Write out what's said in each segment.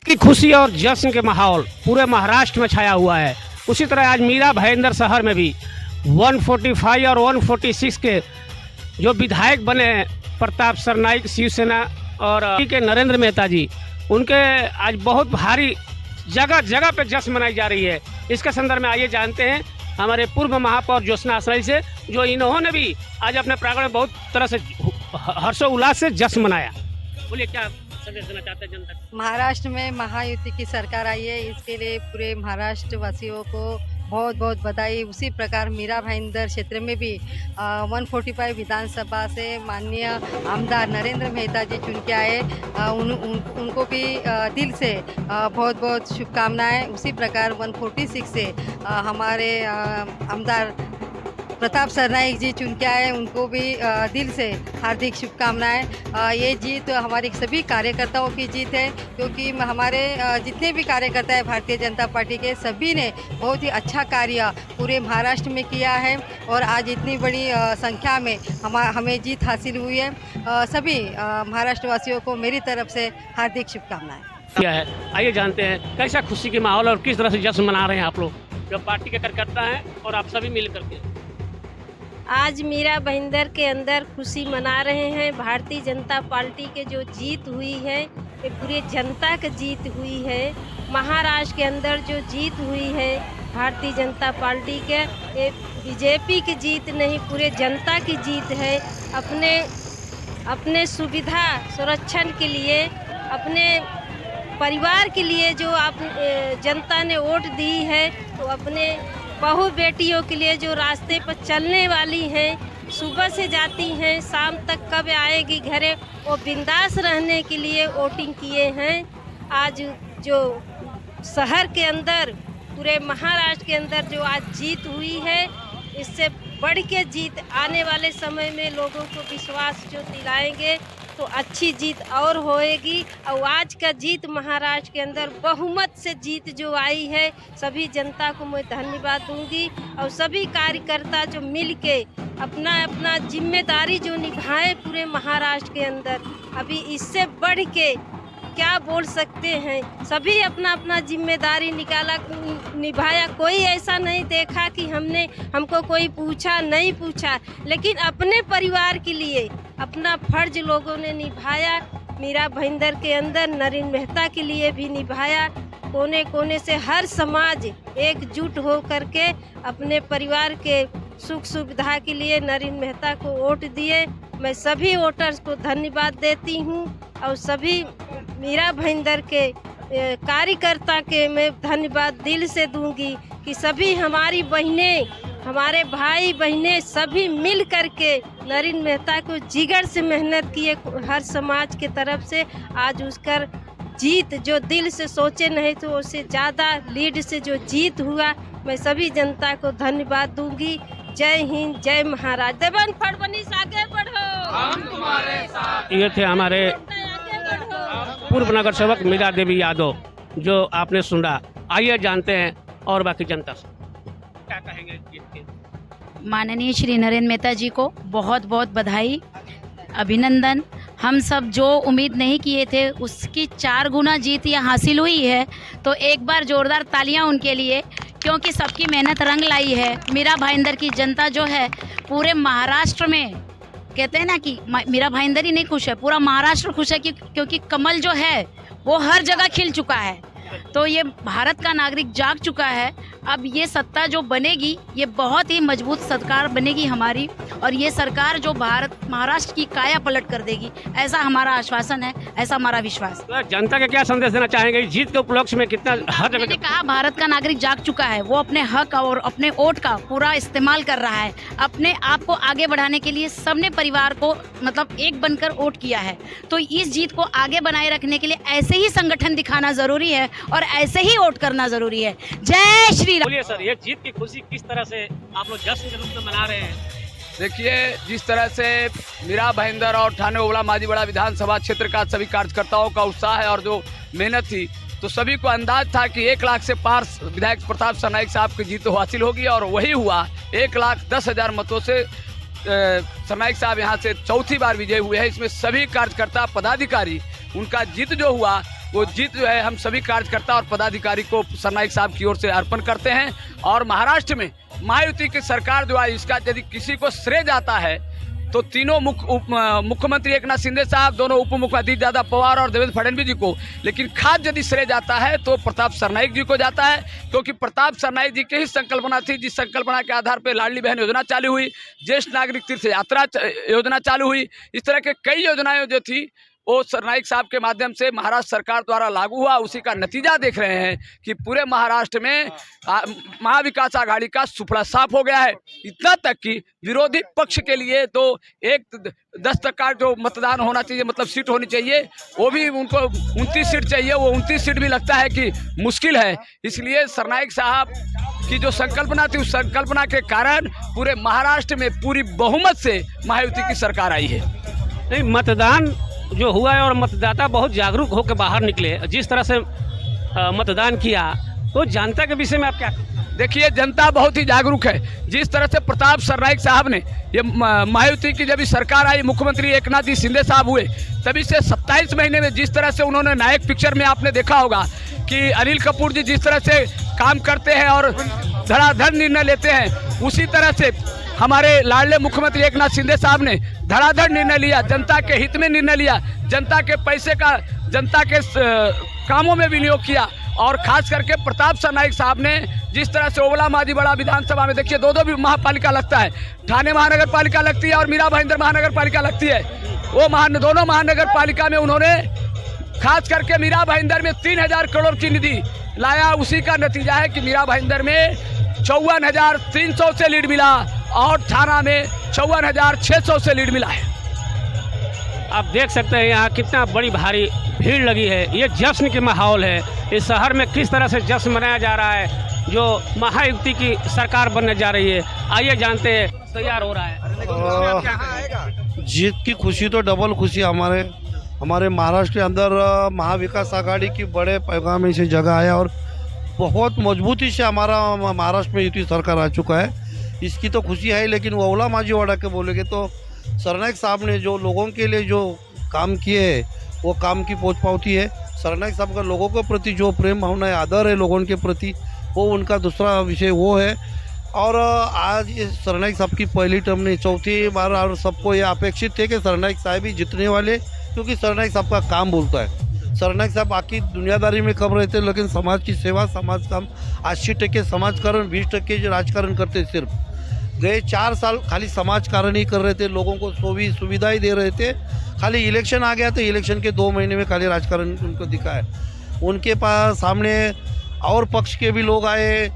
की खुशी और जश्न के माहौल पूरे महाराष्ट्र में छाया हुआ है। उसी तरह आज मीरा भाईंदर शहर में भी 145 और 146 के जो विधायक बने हैं प्रताप सरनाईक शिवसेना और के नरेंद्र मेहता जी, उनके आज बहुत भारी जगह जगह पे जश्न मनाई जा रही है। इसके संदर्भ में आइए जानते हैं हमारे पूर्व महापौर ज्योत्सना आसराई से, जो इन्होंने भी आज अपने प्रांगण में बहुत तरह से हर्षोल्लास से जश्न मनाया। बोलिए क्या संदेश देना चाहते हैं जनता को? महाराष्ट्र में महायुति की सरकार आई है, इसके लिए पूरे महाराष्ट्र वासियों को बहुत बहुत बधाई। उसी प्रकार मीरा भाईंदर क्षेत्र में भी 145 विधानसभा से माननीय आमदार नरेंद्र मेहता जी चुन के आए, उनको भी दिल से बहुत बहुत शुभकामनाएं। उसी प्रकार 146 से हमारे आमदार प्रताप सरनाईक जी चुन के आए, उनको भी दिल से हार्दिक शुभकामनाएं। ये जीत हमारी सभी कार्यकर्ताओं की जीत है, क्योंकि हमारे जितने भी कार्यकर्ता हैं भारतीय जनता पार्टी के, सभी ने बहुत ही अच्छा कार्य पूरे महाराष्ट्र में किया है और आज इतनी बड़ी संख्या में हमें जीत हासिल हुई है। सभी महाराष्ट्र वासियों को मेरी तरफ से हार्दिक शुभकामनाएं। क्या है, आइए जानते हैं कैसा खुशी की माहौल और किस तरह से जश्न मना रहे हैं आप लोग, जो पार्टी के कार्यकर्ता हैं और आप सभी मिल करके। आज मीरा भाईंदर के अंदर खुशी मना रहे हैं। भारतीय जनता पार्टी के जो जीत हुई है ये पूरे जनता की जीत हुई है। महाराष्ट्र के अंदर जो जीत हुई है भारतीय जनता पार्टी के, ये बीजेपी की जीत नहीं, पूरे जनता की जीत है। अपने सुविधा संरक्षण के लिए, अपने परिवार के लिए जो आप जनता ने वोट दी है, तो अपने बहू बेटियों के लिए जो रास्ते पर चलने वाली हैं, सुबह से जाती हैं शाम तक कब आएगी घरे, वो बिंदास रहने के लिए वोटिंग किए हैं। आज जो शहर के अंदर, पूरे महाराष्ट्र के अंदर जो आज जीत हुई है, इससे बढ़ के जीत आने वाले समय में लोगों को विश्वास जो दिलाएंगे तो अच्छी जीत और होएगी। और आज का जीत महाराष्ट्र के अंदर बहुमत से जीत जो आई है, सभी जनता को मैं धन्यवाद दूंगी। और सभी कार्यकर्ता जो मिल के अपना अपना जिम्मेदारी जो निभाए पूरे महाराष्ट्र के अंदर, अभी इससे बढ़ के क्या बोल सकते हैं। सभी अपना अपना जिम्मेदारी निभाया। कोई ऐसा नहीं देखा कि हमको कोई पूछा नहीं पूछा, लेकिन अपने परिवार के लिए अपना फर्ज लोगों ने निभाया। मीरा भाईंदर के अंदर नरेंद्र मेहता के लिए भी निभाया। कोने कोने से हर समाज एकजुट हो करके अपने परिवार के सुख सुविधा के लिए नरेंद्र मेहता को वोट दिए। मैं सभी वोटर्स को धन्यवाद देती हूँ और सभी मीरा भाईंदर के कार्यकर्ता के मैं धन्यवाद दिल से दूंगी कि सभी हमारी बहनें, हमारे भाई बहनें सभी मिल करके नरेंद्र मेहता को जिगर से मेहनत किए हर समाज के तरफ से। आज उसका जीत जो दिल से सोचे नहीं तो उससे ज़्यादा लीड से जो जीत हुआ, मैं सभी जनता को धन्यवाद दूंगी। जय हिंद, जय महाराज। देवेंद्र फडणवीस आगे बढ़ो, हम तुम्हारे साथ। ये थे हमारे पूर्व नगर सेवक मीरा देवी यादव, जो आपने सुना। आइए जानते हैं और बाकी जनता से क्या कहेंगे जीत के। माननीय श्री नरेंद्र मेहता जी को बहुत बहुत बधाई, अभिनंदन। हम सब जो उम्मीद नहीं किए थे उसकी 4 गुना जीत ये हासिल हुई है, तो एक बार जोरदार तालियां उनके लिए, क्योंकि सबकी मेहनत रंग लाई है। मीरा भाईंदर की जनता जो है पूरे महाराष्ट्र में, कहते हैं ना कि मीरा भाईंदर ही नहीं खुश है, पूरा महाराष्ट्र खुश है, क्योंकि कमल जो है वो हर जगह खिल चुका है। तो ये भारत का नागरिक जाग चुका है। अब ये सत्ता जो बनेगी ये बहुत ही मजबूत सरकार बनेगी हमारी, और ये सरकार जो महाराष्ट्र की काया पलट कर देगी, ऐसा हमारा आश्वासन है, ऐसा हमारा विश्वास। तो जनता के क्या संदेश देना चाहेंगे जीत के उपलक्ष्य में? कितना हर जगह मैंने कहा भारत का नागरिक जाग चुका है, वो अपने हक और अपने वोट का पूरा इस्तेमाल कर रहा है। अपने आप को आगे बढ़ाने के लिए सबने परिवार को मतलब एक बनकर वोट किया है, तो इस जीत को आगे बनाए रखने के लिए ऐसे ही संगठन दिखाना जरूरी है और ऐसे ही वोट करना जरूरी है। जय श्री राम। बोलिए सर, ये जीत की खुशी किस तरह से आप लोग जश्न के रूप में मना रहे हैं? देखिए, जिस तरह से मीरा भाईंदर और ठाणे ओबला माजीबड़ा विधानसभा क्षेत्र का सभी कार्यकर्ताओं का उत्साह है और जो मेहनत थी, तो सभी को अंदाज था कि 1 लाख से पार विधायक प्रताप सरनाईक साहब की जीत हासिल होगी, और वही हुआ। 1,10,000 मतों से सरनाईक साहब यहाँ से चौथी बार विजय हुए हैं। इसमें सभी कार्यकर्ता पदाधिकारी, उनका जीत जो हुआ वो जीत जो है हम सभी कार्यकर्ता और पदाधिकारी को सरनाईक साहब की ओर से अर्पण करते हैं। और महाराष्ट्र में महायुति की सरकार जो है, इसका यदि किसी को श्रेय जाता है तो तीनों मुख्यमंत्री एकनाथ शिंदे साहब, दोनों उप मुख्यमंत्री अजित दादा पवार और देवेंद्र फडणवीस जी को, लेकिन खास यदि श्रेय जाता है तो प्रताप सरनाईक जी को जाता है, क्योंकि प्रताप सरनाईक जी की ही संकल्पना थी, जिस संकल्पना के आधार पर लाडली बहन योजना चालू हुई, ज्येष्ठ नागरिक तीर्थ यात्रा योजना चालू हुई। इस तरह के कई योजनाएं जो थी वो सरनाईक साहब के माध्यम से महाराष्ट्र सरकार द्वारा लागू हुआ। उसी का नतीजा देख रहे हैं कि पूरे महाराष्ट्र में महाविकास आघाड़ी का सुफड़ा साफ हो गया है। इतना तक कि विरोधी पक्ष के लिए तो 10 का जो मतदान होना चाहिए, मतलब सीट होनी चाहिए, वो भी उनको 29 सीट चाहिए, वो 29 सीट भी लगता है कि मुश्किल है। इसलिए सरनाईक साहब की जो संकल्पना थी, उस संकल्पना के कारण पूरे महाराष्ट्र में पूरी बहुमत से महायुति की सरकार आई है। नहीं, मतदान जो हुआ है और मतदाता बहुत जागरूक होकर बाहर निकले, जिस तरह से मतदान किया, तो जनता के विषय में आप क्या? देखिए, जनता बहुत ही जागरूक है। जिस तरह से प्रताप सरनाईक साहब ने ये महायुति की जब सरकार आई, मुख्यमंत्री एकनाथ जी शिंदे साहब हुए, तभी से 27 महीने में जिस तरह से उन्होंने नायक पिक्चर में आपने देखा होगा कि अनिल कपूर जी जिस तरह से काम करते हैं और धड़ाधड़ निर्णय लेते हैं, उसी तरह से हमारे लाडले मुख्यमंत्री एकनाथ शिंदे साहब ने धड़ाधड़ निर्णय लिया, जनता के हित में निर्णय लिया, जनता के पैसे का जनता के कामों में विनियोग किया। और खास करके प्रताप सरनाईक साहब ने जिस तरह से ओबला माजीबड़ा विधानसभा में, देखिए दो भी महापालिका लगता है, ठाणे महानगर पालिका लगती है और मीरा भाईंदर महानगर पालिका लगती है। वो दोनों महानगर पालिका में उन्होंने खास करके मीरा भाईंदर में 3000 करोड़ की निधि लाया। उसी का नतीजा है कि मीरा भाईंदर में 54,300 से लीड मिला और थाना में 54,600 से लीड मिला है। आप देख सकते हैं यहाँ कितना बड़ी भारी भीड़ लगी है। ये जश्न के माहौल है। इस शहर में किस तरह से जश्न मनाया जा रहा है जो महायुति की सरकार बनने जा रही है, आइए जानते हैं। तैयार हो रहा है, जीत की खुशी तो डबल खुशी हमारे महाराष्ट्र के अंदर महाविकास आघाड़ी की बड़े पैगाम से जगह है और बहुत मजबूती से हमारा महाराष्ट्र में युति सरकार आ चुका है। इसकी तो खुशी है, लेकिन ओबला माजीवाड़ा के बोलेंगे तो सरनाईक साहब ने जो लोगों के लिए जो काम किए वो काम की पोचपावती है। सरनाईक साहब का लोगों के प्रति जो प्रेम भावना है, आदर है लोगों के प्रति, वो उनका दूसरा विषय वो है। और आज ये सरनाईक साहब की पहली टर्म नहीं, चौथी बार, और सबको ये अपेक्षित थे कि सरनाईक साहब ही जीतने वाले, क्योंकि सरनाईक साहब का काम बोलता है। सरनाईक साहब बाकी दुनियादारी में कम रहते, लेकिन समाज की सेवा, समाज काम 80% समाजकारण, 20% राजकारण करते। सिर्फ गए 4 साल खाली समाजकारण ही कर रहे थे, लोगों को सुविधाएं दे रहे थे। खाली इलेक्शन आ गया तो इलेक्शन के 2 महीने में खाली राजकारण उनको दिखा है। उनके पास सामने और पक्ष के भी लोग आए,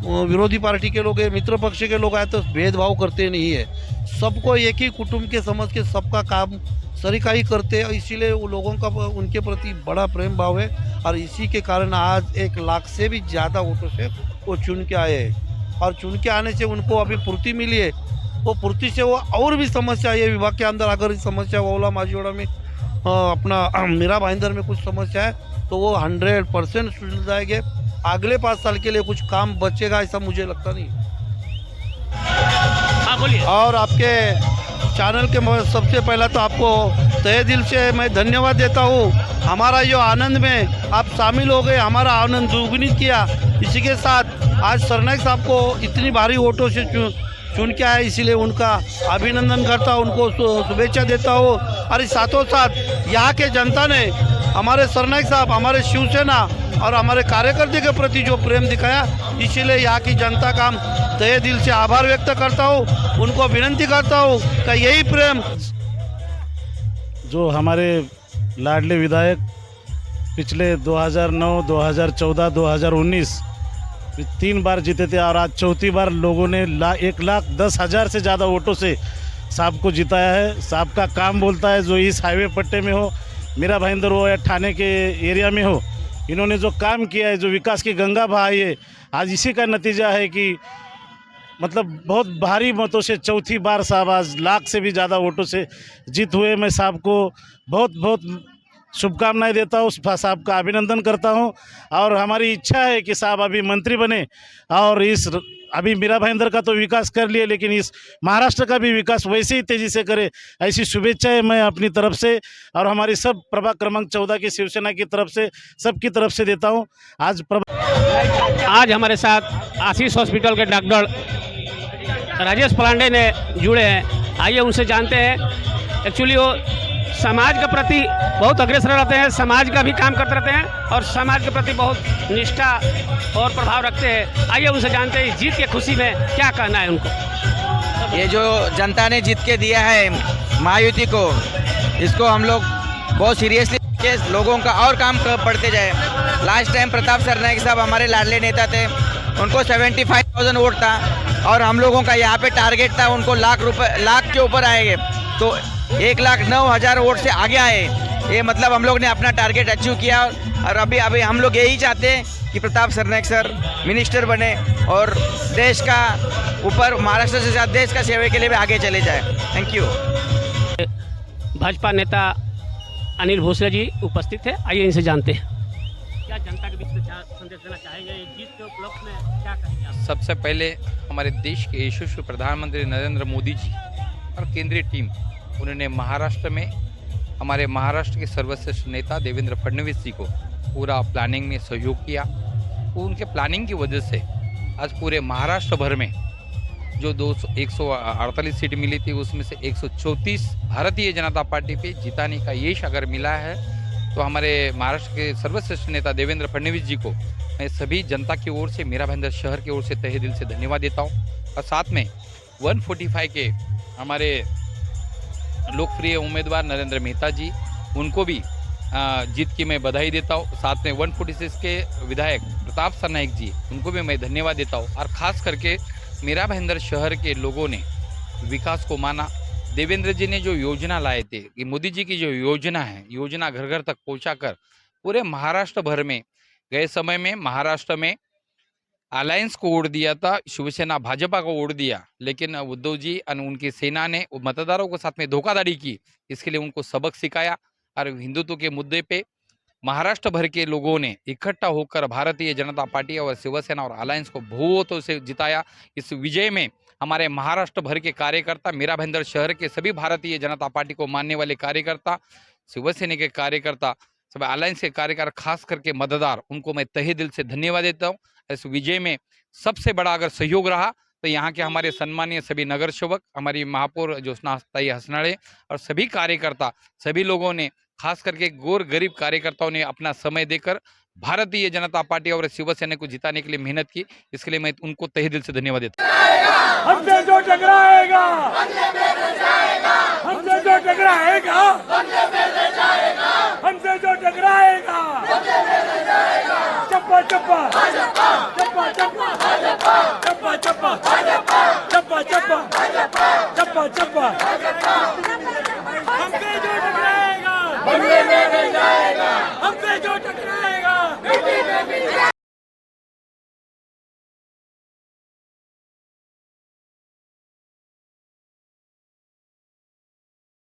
विरोधी पार्टी के लोग आए, मित्र पक्ष के लोग आए, तो भेदभाव करते नहीं है। सबको एक ही कुटुंब के समझ के सबका काम सरीका ही करते हैं। इसीलिए वो लोगों का उनके प्रति बड़ा प्रेम भाव है और इसी के कारण आज 1 लाख से भी ज़्यादा वोटों से वो चुन के आए हैं। और चुन के आने से उनको अभी पूर्ति मिली है, वो पूर्ति से वो और भी समस्या है विभाग के अंदर। अगर इस समस्या ओबला माजीवाड़ा में अपना मीरा भाईंदर में कुछ समस्या है तो वो 100% सुलझ जाएंगे। अगले 5 साल के लिए कुछ काम बचेगा ऐसा मुझे लगता नहीं। हाँ बोलिए। और आपके चैनल के सबसे पहला तो आपको तहे दिल से मैं धन्यवाद देता हूँ। हमारा जो आनंद में आप शामिल हो गए, हमारा आनंद दुगुनित किया। इसी के साथ आज सरनाईक साहब को इतनी भारी वोटों से चुन के आया, इसीलिए उनका अभिनंदन करता हूँ, उनको शुभेच्छा देता हूँ। और साथों साथ यहाँ के जनता ने हमारे सरनाईक साहब, हमारे शिवसेना और हमारे कार्यकर्ता के प्रति जो प्रेम दिखाया, इसीलिए यहाँ की जनता का तहे दिल से आभार व्यक्त करता हूँ। उनको विनती करता हूँ कि यही प्रेम जो हमारे लाडले विधायक पिछले 2009, 2014, 2019 3 बार जीते थे और आज चौथी बार लोगों ने 1,10,000 से ज़्यादा वोटों से साहब को जिताया है। साहब का काम बोलता है, जो इस हाईवे पट्टे में हो, मीरा भाईंदर हो या ठाणे के एरिया में हो, इन्होंने जो काम किया है, जो विकास की गंगा बहाई है, आज इसी का नतीजा है कि मतलब बहुत भारी मतों से चौथी बार साहब आज 1,00,000 से भी ज़्यादा वोटों से जीत हुए। मैं साहब को बहुत बहुत शुभकामनाएं देता हूँ, साहब का अभिनंदन करता हूँ। और हमारी इच्छा है कि साहब अभी मंत्री बने और इस अभी मीरा भाईंदर का तो विकास कर लिए, लेकिन इस महाराष्ट्र का भी विकास वैसे ही तेज़ी से करे, ऐसी शुभेच्छाएं मैं अपनी तरफ से और हमारी सब प्रभाग क्रमांक 14 की शिवसेना की तरफ से सबकी तरफ से देता हूं। आज हमारे साथ आशीष हॉस्पिटल के डॉक्टर राजेश पांडे ने जुड़े हैं। आइए उनसे जानते हैं। एक्चुअली वो समाज के प्रति बहुत अग्रसर रहते हैं, समाज का भी काम करते रहते हैं और समाज के प्रति बहुत निष्ठा और प्रभाव रखते हैं। आइए उनसे जानते हैं इस जीत की खुशी में क्या कहना है उनको। ये जो जनता ने जीत के दिया है महायुति को, इसको हम लोग बहुत सीरियसली के लोगों का और काम पड़ते जाए। लास्ट टाइम प्रताप सरनाईक साहब हमारे लाडले नेता थे, उनको 75,000 वोट था और हम लोगों का यहाँ पे टारगेट था उनको लाख के ऊपर आएंगे, तो 1,09,000 वोट से आगे आए। ये मतलब हम लोग ने अपना टारगेट अचीव किया और अभी हम लोग यही चाहते हैं कि प्रताप सरनाईक सर मिनिस्टर बने और देश का ऊपर महाराष्ट्र से साथ देश का सेवा के लिए भी आगे चले जाए। Thank you. भाजपा नेता अनिल भोसले जी उपस्थित है, आइए इनसे जानते हैं क्या जनता के बीच में संदेश देना चाहेंगे, जीत के उपलक्ष्य में क्या कहेंगे आप? सबसे पहले हमारे देश के यशस्वी प्रधानमंत्री नरेंद्र मोदी जी और केंद्रीय टीम, उन्होंने महाराष्ट्र में हमारे महाराष्ट्र के सर्वश्रेष्ठ नेता देवेंद्र फडणवीस जी को पूरा प्लानिंग में सहयोग किया। उनके प्लानिंग की वजह से आज पूरे महाराष्ट्र भर में जो 148 सीट मिली थी उसमें से 134 भारतीय जनता पार्टी पे जिताने का यश अगर मिला है, तो हमारे महाराष्ट्र के सर्वश्रेष्ठ नेता देवेंद्र फडणवीस जी को मैं सभी जनता की ओर से, मीरा भाईंदर शहर की ओर से तहे दिल से धन्यवाद देता हूँ। और साथ में 145 के हमारे लोकप्रिय उम्मीदवार नरेंद्र मेहता जी, उनको भी जीत की मैं बधाई देता हूँ। साथ में 146 के विधायक प्रताप सरनाईक जी, उनको भी मैं धन्यवाद देता हूँ। और ख़ास करके मीरा भाईंदर शहर के लोगों ने विकास को माना। देवेंद्र जी ने जो योजना लाए थे कि मोदी जी की जो योजना है, योजना घर घर तक पहुँचाकर पूरे महाराष्ट्र भर में, गए समय में महाराष्ट्र में अलायंस को वोट दिया था, शिवसेना भाजपा को वोट दिया, लेकिन उद्धव जी और उनकी सेना ने मतदारों के साथ में धोखाधड़ी की। इसके लिए उनको सबक सिखाया और हिंदुत्व के मुद्दे पे महाराष्ट्र भर के लोगों ने इकट्ठा होकर भारतीय जनता पार्टी और शिवसेना और अलायंस को बहुमतों से जिताया। इस विजय में हमारे महाराष्ट्र भर के कार्यकर्ता, मीरा भाईंदर शहर के सभी भारतीय जनता पार्टी को मानने वाले कार्यकर्ता, शिवसेना के कार्यकर्ता, सब अलायंस के कार्यकर्ता, खास करके मतदार, उनको मैं तहे दिल से धन्यवाद देता हूँ। इस विजय में सबसे बड़ा अगर सहयोग रहा तो यहाँ के हमारे सम्मानीय सभी नगर सेवक, हमारी महापौर ज्योत्सना हसनाळे और सभी कार्यकर्ता, सभी लोगों ने, खास करके गोर गरीब कार्यकर्ताओं ने अपना समय देकर भारतीय जनता पार्टी और शिवसेना को जिताने के लिए मेहनत की। इसके लिए मैं उनको तहे दिल से धन्यवाद देता हूँ। हमसे जो टकराएगा, हमसे जो टकराएगा, हमसे जो टकराएगा, चप्पा चप्पा चप्पा चप्पा चप्पा चप्पा चप्पा चप्पा चप्पा चप्पा हमसे जो